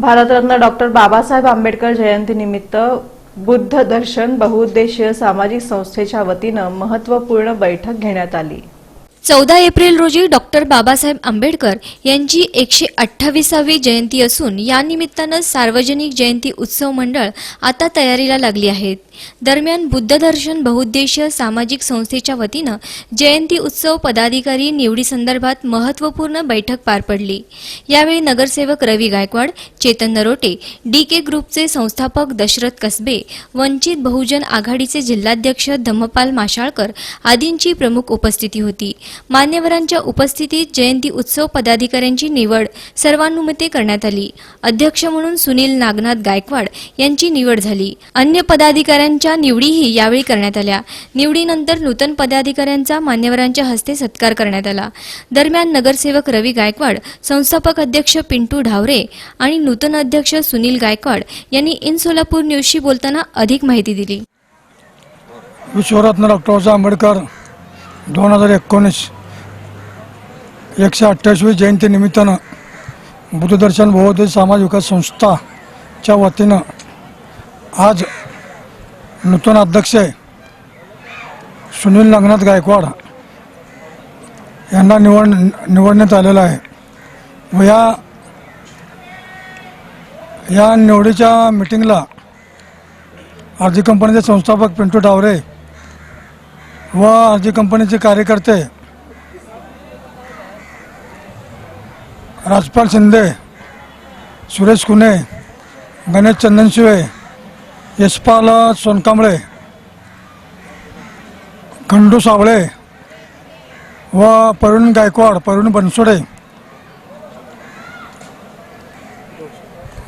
Bharat Ratna doctor Babasaheb Ambedkar जयंतीनिमित्त बुद्ध दर्शन बहुउद्देशीय सामाजिक संस्थेच्या वतीनं महत्त्वपूर्ण बैठक घेण्यात आली। 14 एप्रिल रोजी डॉक्टर बाबासाहेब आंबेडकर यांची 128वी जयंती असून या निमित्तानं सार्वजनिक जयंती उत्सव मंडळ आता तयारीला लागली आहेत। दरम्यान बुद्ध दर्शन बहुउद्देशीय सामाजिक संस्थेच्या वतीनं जयंती उत्सव पदाधिकारी निवडी संदर्भात महत्त्वपूर्ण बैठक पार पडली। यावेळी नगरसेवक रवी गायकवाड, चेतन नरोटे, डीके ग्रुपचे संस्थापक दशरथ कसबे, वंचित बहुजन आघाडीचे जिल्हाध्यक्ष धम्मपाल माशाळकर आदींची प्रमुख उपस्थिती होती। मान्यवरांच्या उपस्थितीत जयंती उत्सव पदाधिकाऱ्यांची निवड सर्वानुमते करण्यात आली। अध्यक्ष म्हणून सुनील नागनाथ गायकवाड यांची निवड झाली। अन्य पदाधिकाऱ्यांच्या निवडीही यावेळी करण्यात आल्या। निवडीनंतर नूतन पदाधिकाऱ्यांचा मान्यवरांच्या हस्ते सत्कार करण्यात आला। दरम्यान नगरसेवक रवी गायकवाड, संस्थापक अध्यक्ष पिंटू ढावरे आणि नूतन अध्यक्ष सुनील गायकवाड यांनी इन सोलापूर न्यूजशी बोलताना अधिक माहिती दिली। विश्वरत्न डॉक्टर बाबासाहेब आंबेडकर 2019 128वी जयंती निमित्तानं बुद्धदर्शन बहुउद्देशीय सामाजिक विकास संस्थाच्या वतीनं आज नूतन अध्यक्ष सुनील नागनाथ गायकवाड यांना निवडण्यात आलेलं आहे व या निवडीच्या मीटिंगला आरजी कंपनीचे संस्थापक पिंटू ढावरे व आरजी कंपनीचे कार्यकर्ते राजपाल शिंदे, सुरेश कुने, गणेश चंदनशिवे, यशपाल सोनकांबळे, खंडू सावळे व प्रवीण गायकवाड, प्रवीण बनसोडे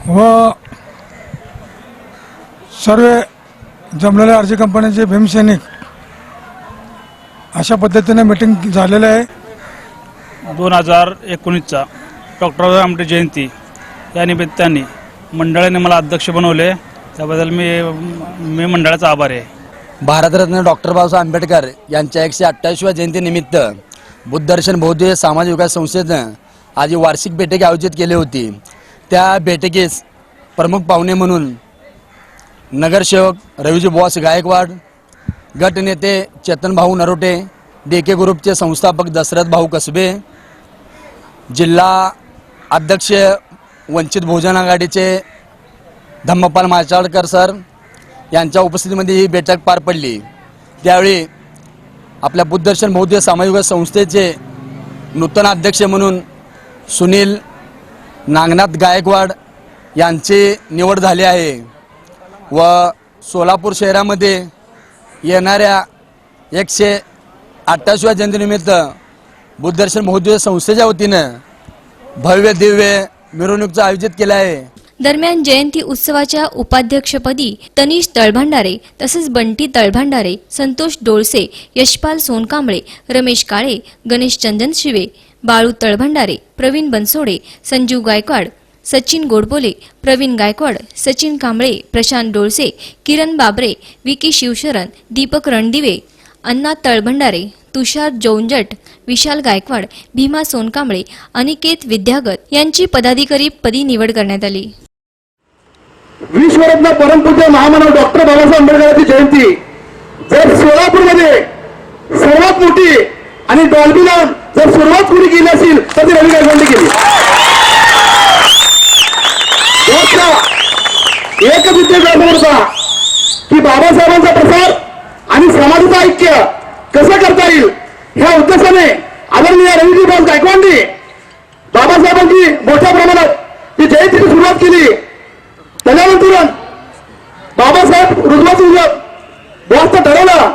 व सर्व जमलेले आरजी कंपनीचे भीमसैनिक अशा पद्धतीने मीटिंग झालेलं आहे। 2019चा डॉक्टर बाबासाहेब आंबेडकर जयंती या निमित्ताने मंडळाने मला अध्यक्ष बनवले, त्याबद्दल मी मंडळाचा आभारी आहे। भारतरत्न डॉक्टर बाबासाहेब आंबेडकर यांच्या 128व्या जयंतीनिमित्त बुद्ध दर्शन बहुउद्देशीय सामाजिक विकास संस्थेनं आज वार्षिक बैठक आयोजित केली होती। त्या बैठकीस प्रमुख पाहुणे म्हणून नगरसेवक रवीजी बॉस गायकवाड, गट नेते चेतन भाऊ नरोटे, डीके ग्रुपचे संस्थापक दशरथ भाऊ कसबे, जिल्हा अध्यक्ष वंचित बहुजन आघाडीचे धम्मपाल माशाळकर सर यांच्या उपस्थितीमध्ये ही बैठक पार पडली। त्यावेळी आपल्या बुद्ध दर्शन बहुउद्देशीय सामाजिक विकास संस्थेचे नूतन अध्यक्ष म्हणून सुनील नागनाथ गायकवाड यांची निवड झाली आहे व सोलापूर शहरामध्ये येणाऱ्या 128व्या जयंतीनिमित्त बुद्ध दर्शन बहुउद्देशीय संस्थेच्या वतीनं भव्य दिव्य मिरवणूकचं आयोजित केलं आहे। दरम्यान जयंती उत्सवाच्या उपाध्यक्षपदी तनिष तळभांडारे तसेच बंटी तळभांडारे, संतोष डोळसे, यशपाल सोनकांबळे, रमेश काळे, गणेश चंदनशिवे, बाळू तळभांडारे, प्रवीण बनसोडे, संजीव गायकवाड, सचिन गोडबोले, प्रवीण गायकवाड, सचिन कांबळे, प्रशांत डोळसे, किरण बाबरे, विकी शिवशरण, दीपक रणदिवे, अण्णा तळभंडारे, तुषार जौंजट, विशाल गायकवाड, भीमा सोनकांबळे, अनिकेत विद्यागत यांची पदाधिकारी पदी निवड करण्यात आली। विश्वरत्न परमपूज्य महामानव डॉक्टर बाबासाहेब आंबेडकरांची जयंती जर सोलापूरमध्ये सर्वात मोठी आणि डॉल्बीला जर सुरुवात कोणी केली असेल तर ती रवी गायकवाडने केली। एकच उद्देश होता की बाबासाहेबांचा प्रसार आणि समाजाचं ऐक्य कसं करता येईल ह्या उद्देशाने आदरणीय रवीजी बॉस गायकवाडनी बाबासाहेबांची मोठ्या प्रमाणात ती जयंतीची सुरुवात केली। त्याच्यानंतर बाबासाहेब रुजवाचं बॉसचं ठरवलं